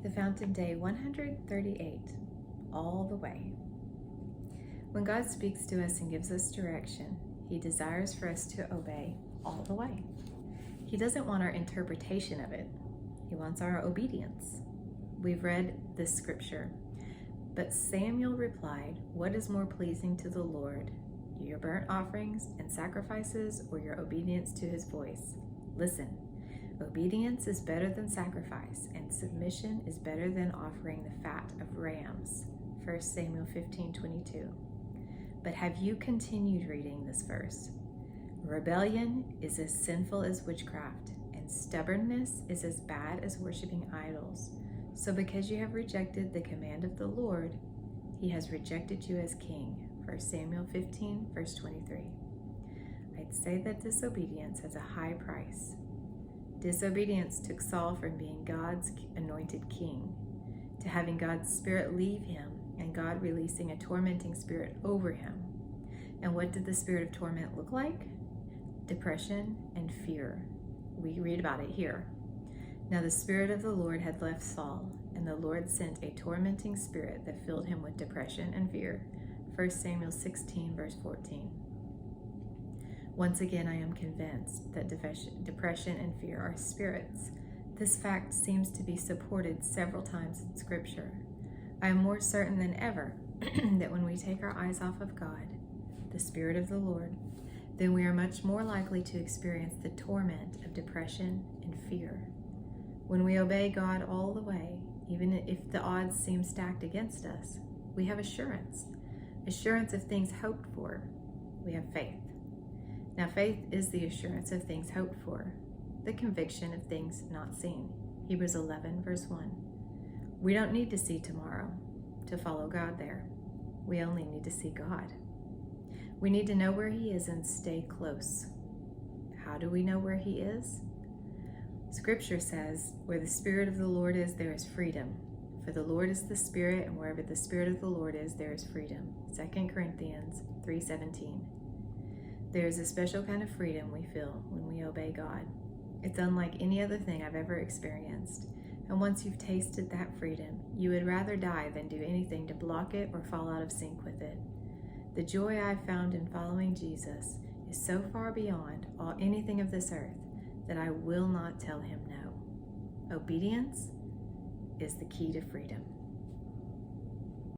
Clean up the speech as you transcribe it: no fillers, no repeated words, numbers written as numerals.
The Fountain, Day 138, all the way. When God speaks to us and gives us direction, He desires for us to obey all the way. He doesn't want our interpretation of it. He wants our obedience. We've read this scripture. But Samuel replied, "What is more pleasing to the Lord, your burnt offerings and sacrifices, or your obedience to His voice? Listen. Obedience is better than sacrifice, and submission is better than offering the fat of rams." 1 Samuel 15:22. But have you continued reading this verse? Rebellion is as sinful as witchcraft, and stubbornness is as bad as worshiping idols. So because you have rejected the command of the Lord, He has rejected you as king. 1 Samuel 15, verse 23. I'd say that disobedience has a high price. Disobedience took Saul from being God's anointed king to having God's spirit leave him and God releasing a tormenting spirit over him. And what did the spirit of torment look like? Depression and fear. We read about it here. Now the Spirit of the Lord had left Saul, and the Lord sent a tormenting spirit that filled him with depression and fear. 1 Samuel 16, verse 14. Once again, I am convinced that depression and fear are spirits. This fact seems to be supported several times in Scripture. I am more certain than ever that when we take our eyes off of God, the Spirit of the Lord, then we are much more likely to experience the torment of depression and fear. When we obey God all the way, even if the odds seem stacked against us, we have assurance of things hoped for. We have faith. Now, faith is the assurance of things hoped for, the conviction of things not seen. Hebrews 11, verse 1. We don't need to see tomorrow to follow God there. We only need to see God. We need to know where He is and stay close. How do we know where He is? Scripture says, where the Spirit of the Lord is, there is freedom. For the Lord is the Spirit, and wherever the Spirit of the Lord is, there is freedom. 2 Corinthians 3:17. There is a special kind of freedom we feel when we obey God. It's unlike any other thing I've ever experienced. And once you've tasted that freedom, you would rather die than do anything to block it or fall out of sync with it. The joy I've found in following Jesus is so far beyond anything of this earth that I will not tell Him no. Obedience is the key to freedom.